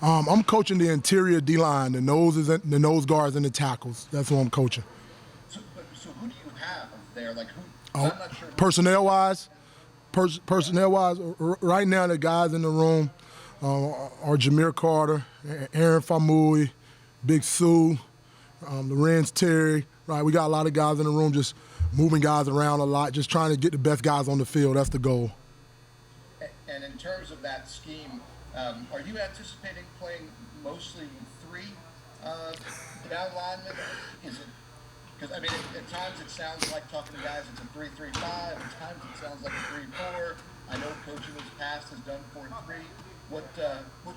I'm coaching the interior D-line, the nose guards and the tackles. That's what I'm coaching. So who do you have there? Like who? Oh, I'm not sure. personnel-wise, right now the guys in the room are Jameer Carter, Aaron Famui, Big Sue, Lorenz Terry. Right, we got a lot of guys in the room just moving guys around a lot, just trying to get the best guys on the field. That's the goal. And in terms of that scheme, are you anticipating playing mostly three down linemen? Is it because I mean at times it sounds like talking to guys it's a 3-3-5. At times it sounds like a 3-4. I know coaching in the past has done 4-3. What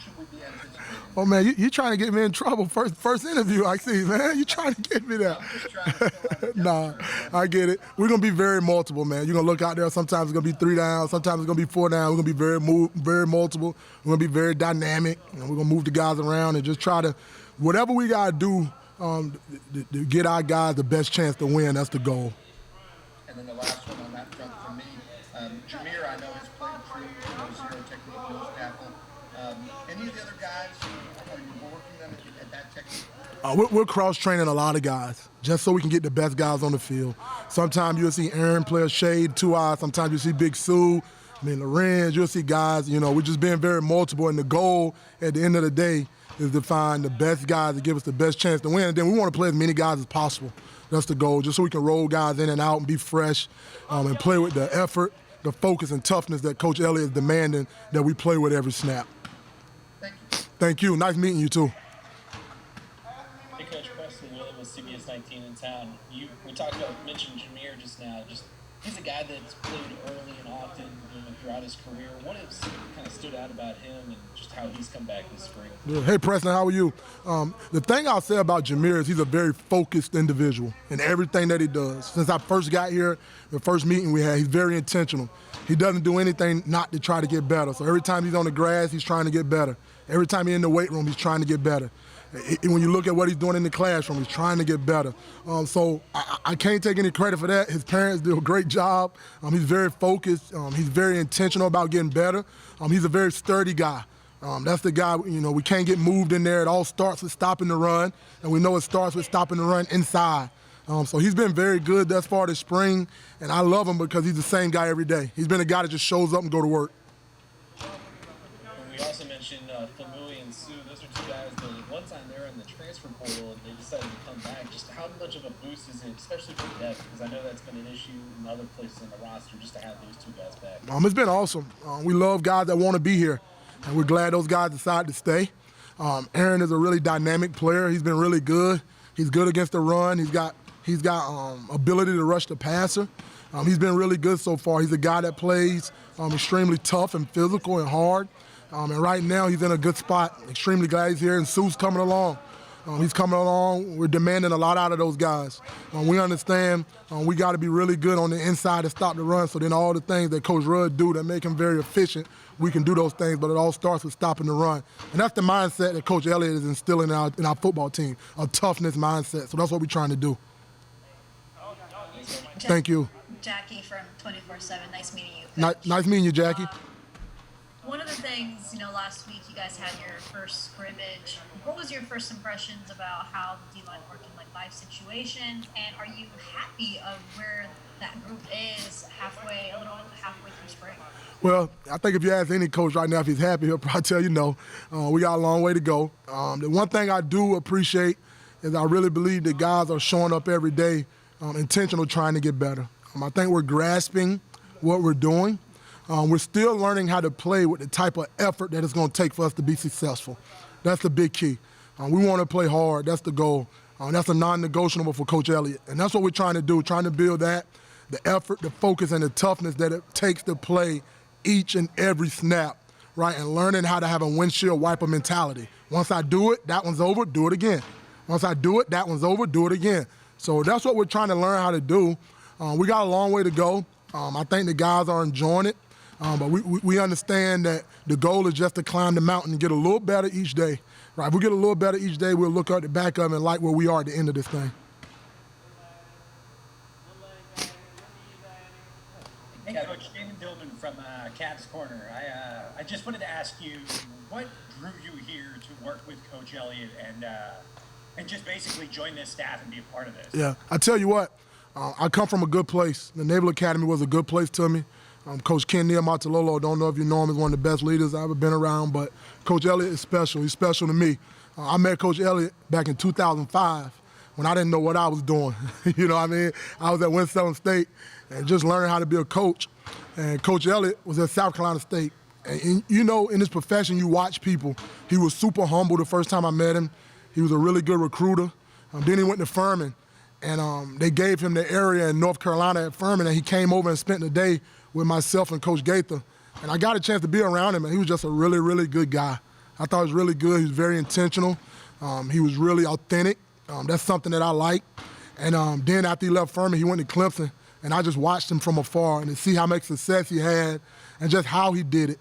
should we be anticipating? Oh man, you trying to get me in trouble? First interview I see, man. You trying to get me there? I'm just trying to fill out Nah, I get it. We're gonna be very multiple, man. You're gonna look out there. Sometimes it's gonna be 3 down. Sometimes it's gonna be 4 down. We're gonna be very multiple. We're gonna be very dynamic. We're gonna move the guys around and just try to, whatever we gotta do to get our guys the best chance to win. That's the goal. And then the last one on that front for me, Jameer, I know has played true zero technique nose tackle. Any of the other guys, are you working them at that technique? We're cross-training a lot of guys just so we can get the best guys on the field. Sometimes you'll see Aaron play a shade, 2 eyes. Sometimes you'll see Big Sue, Lorenz. You'll see guys, we're just being very multiple. And the goal at the end of the day is to find the best guys to give us the best chance to win. And then we want to play as many guys as possible. That's the goal, just so we can roll guys in and out and be fresh and play with the effort, the focus, and toughness that Coach Elliott is demanding that we play with every snap. Thank you. Thank you. Nice meeting you, too. Hey, Coach Preston Willie with CBS 19 in town. Mentioned Jameer just now. He's a guy that's played early and often throughout his career. What has kind of stood out about him and just how he's come back this spring? Yeah. Hey, Preston, how are you? The thing I'll say about Jameer is he's a very focused individual in everything that he does. Since I first got here, the first meeting we had, he's very intentional. He doesn't do anything not to try to get better. So every time he's on the grass, he's trying to get better. Every time he's in the weight room, he's trying to get better. When you look at what he's doing in the classroom, he's trying to get better. So I can't take any credit for that. His parents do a great job. He's very focused. He's very intentional about getting better. He's a very sturdy guy. That's the guy, we can't get moved in there. It all starts with stopping the run, and we know it starts with stopping the run inside. So he's been very good thus far this spring, and I love him because he's the same guy every day. He's been a guy that just shows up and go to work. We also mentioned Famui and Sue. Those are 2 guys that at one time they were in the transfer portal and they decided to come back. Just how much of a boost is it, especially for depth? Because I know that's been an issue in other places in the roster, just to have those 2 guys back. It's been awesome. We love guys that want to be here, and we're glad those guys decided to stay. Aaron is a really dynamic player. He's been really good. He's good against the run. He's got ability to rush the passer. He's been really good so far. He's a guy that plays extremely tough and physical and hard. And right now he's in a good spot. Extremely glad he's here, and Sue's coming along. He's coming along. We're demanding a lot out of those guys. We understand we got to be really good on the inside to stop the run, so then all the things that Coach Rudd do that make him very efficient, we can do those things, but it all starts with stopping the run. And that's the mindset that Coach Elliott is instilling in our football team, a toughness mindset. So that's what we're trying to do. Thank you. Jackie from 24/7. Nice meeting you. Nice meeting you, Jackie. One of the things, last week you guys had your first scrimmage. What was your first impressions about how the D-line worked in live situations? And are you happy of where that group is a little halfway through spring? Well, I think if you ask any coach right now if he's happy, he'll probably tell you no. We got a long way to go. The one thing I do appreciate is I really believe that guys are showing up every day intentional trying to get better. I think we're grasping what we're doing. We're still learning how to play with the type of effort that it's going to take for us to be successful. That's the big key. We want to play hard. That's the goal. That's a non-negotiable for Coach Elliott. And that's what we're trying to do, trying to build that, the effort, the focus, and the toughness that it takes to play each and every snap, right? And learning how to have a windshield wiper mentality. Once I do it, that one's over, do it again. Once I do it, that one's over, do it again. So that's what we're trying to learn how to do. We got a long way to go. I think the guys are enjoying it. But we understand that the goal is just to climb the mountain and get a little better each day. Right? If we get a little better each day, we'll look at the back of it and like where we are at the end of this thing. Hey, Coach, Damon Dillman from Cavs Corner. I just wanted to ask you, what drew you here to work with Coach Elliott and just basically join this staff and be a part of this? Yeah, I tell you what, I come from a good place. The Naval Academy was a good place to me. Coach Ken Martololo, don't know if you know him, is one of the best leaders I've ever been around, but Coach Elliott is special. He's special to me. I met Coach Elliott back in 2005 when I didn't know what I was doing. You know what I mean? I was at Winston State and just learning how to be a coach. And Coach Elliott was at South Carolina State. And you know, in this profession, you watch people. He was super humble the first time I met him. He was a really good recruiter. Then he went to Furman, and they gave him the area in North Carolina at Furman, and he came over and spent the day with myself and Coach Gaither. And I got a chance to be around him, and he was just a really, really good guy. I thought he was really good. He was very intentional. He was really authentic. That's something that I like. And then after he left Furman, he went to Clemson, and I just watched him from afar and to see how much success he had and just how he did it.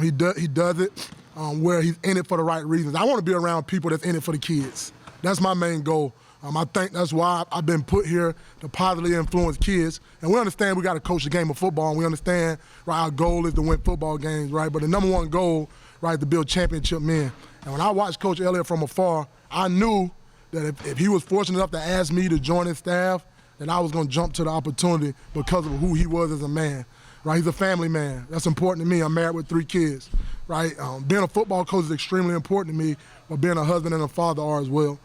He does it where he's in it for the right reasons. I want to be around people that's in it for the kids. That's my main goal. I think that's why I've been put here to positively influence kids. And we understand we got to coach the game of football, and we understand, right, our goal is to win football games, right? But the number one goal, right, is to build championship men. And when I watched Coach Elliott from afar, I knew that if he was fortunate enough to ask me to join his staff, that I was going to jump to the opportunity because of who he was as a man. Right, he's a family man. That's important to me. I'm married with 3 kids, right? Being a football coach is extremely important to me, but being a husband and a father are as well.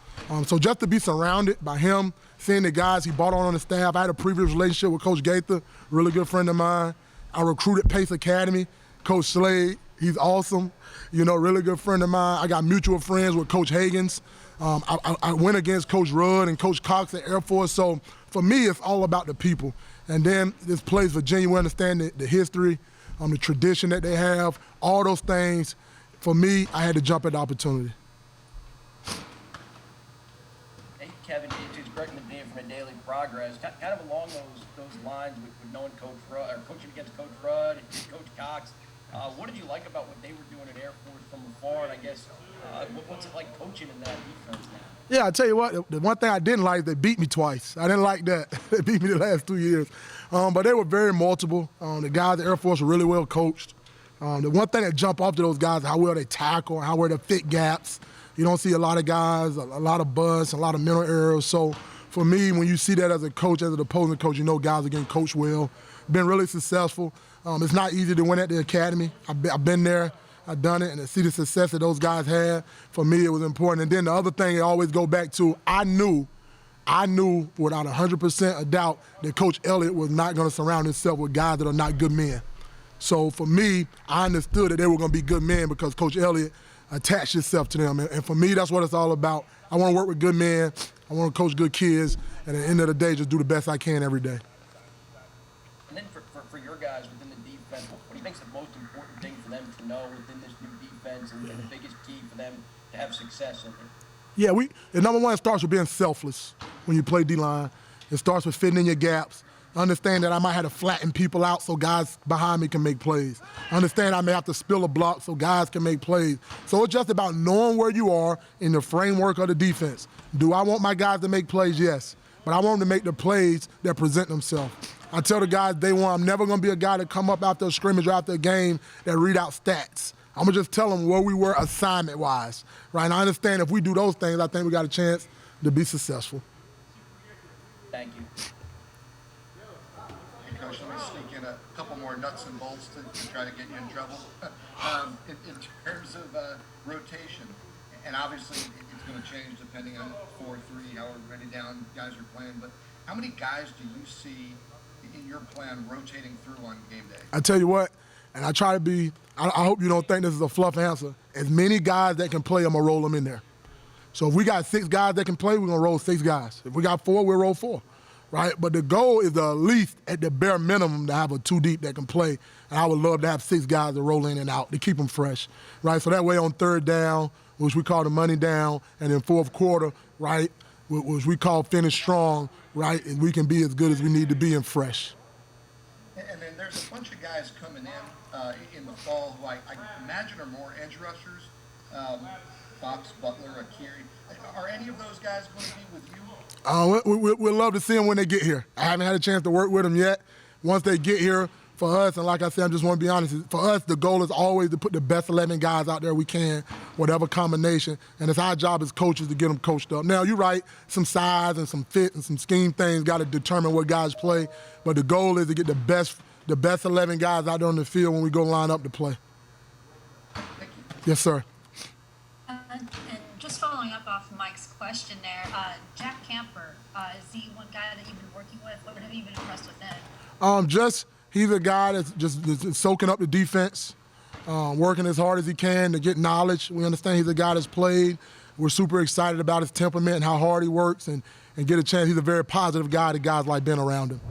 So just to be surrounded by him, seeing the guys he brought on the staff. I had a previous relationship with Coach Gaither, really good friend of mine. I recruited Pace Academy, Coach Slade. He's awesome, you know, really good friend of mine. I got mutual friends with Coach Hagans. I went against Coach Rudd and Coach Cox at Air Force. So for me, it's all about the people. And then this place, Virginia, we understand the history, the tradition that they have, all those things. For me, I had to jump at the opportunity. Hey, Kevin, it's Greg McNeil from A Daily Progress. Kind of along those lines with knowing Coach Rudd, or coaching against Coach Rudd and Coach Cox. What did you like about what they were doing at Air Force from afar? And I guess, what's it like coaching in that defense now? Yeah, I tell you what, the one thing I didn't like is they beat me twice. I didn't like that. They beat me the last 2 years. But they were very multiple. The guys at Air Force were really well coached. The one thing that jumped off to those guys is how well they tackle, how well they fit gaps. You don't see a lot of guys, a lot of buzz, a lot of mental errors. So for me, when you see that as a coach, as an opposing coach, you know guys are getting coached well, been really successful. It's not easy to win at the academy. I've been there. I've done it, and to see the success that those guys had, for me, it was important. And then the other thing I always go back to, I knew without 100% of doubt that Coach Elliott was not going to surround himself with guys that are not good men. So for me, I understood that they were going to be good men because Coach Elliott attached himself to them. And for me, that's what it's all about. I want to work with good men. I want to coach good kids. And at the end of the day, just do the best I can every day. And then for your guys within the defense, what do you think is the most important thing for them to know within this new defense and the biggest key for them to have success in it? Yeah, the number one, it starts with being selfless when you play D-line. It starts with fitting in your gaps. Understand that I might have to flatten people out so guys behind me can make plays. Understand I may have to spill a block so guys can make plays. So it's just about knowing where you are in the framework of the defense. Do I want my guys to make plays? Yes. But I want them to make the plays that present themselves. I tell the guys day one, I'm never going to be a guy that come up after a scrimmage or after a game that read out stats. I'm going to just tell them where we were assignment-wise, right? And I understand if we do those things, I think we got a chance to be successful. Thank you. Hey, Coach, let me sneak in a couple more nuts and bolts to try to get you in trouble. In terms of rotation, and obviously it's going to change depending on 4-3, however many down guys are playing, but how many guys do you see in your plan rotating through on game day? I tell you what, and I try to be, I hope you don't think this is a fluff answer. As many guys that can play, I'm going to roll them in there. So if we got 6 guys that can play, we're going to roll 6 guys. If we got 4, we'll roll 4, right? But the goal is at least at the bare minimum to have a 2 deep that can play. And I would love to have 6 guys to roll in and out to keep them fresh, right? So that way on 3rd down, which we call the money down, and then 4th quarter, right, which we call finish strong, right, and we can be as good as we need to be and fresh. And then there's a bunch of guys coming in the fall who I imagine are more edge rushers. Fox, Butler, Akiri. Are any of those guys going to be with you? We'd love to see them when they get here. I haven't had a chance to work with them yet. Once they get here, for us, and like I said, I just want to be honest, for us, the goal is always to put the best 11 guys out there we can, whatever combination, and it's our job as coaches to get them coached up. Now, you're right, some size and some fit and some scheme things got to determine what guys play, but the goal is to get the best 11 guys out there on the field when we go line up to play. Thank you. Yes, sir. And just following up off Mike's question there, Jack Camper, is he one guy that you've been working with? What have you been impressed with him? He's a guy that's just soaking up the defense, working as hard as he can to get knowledge. We understand he's a guy that's played. We're super excited about his temperament and how hard he works and get a chance. He's a very positive guy that guys like being around him.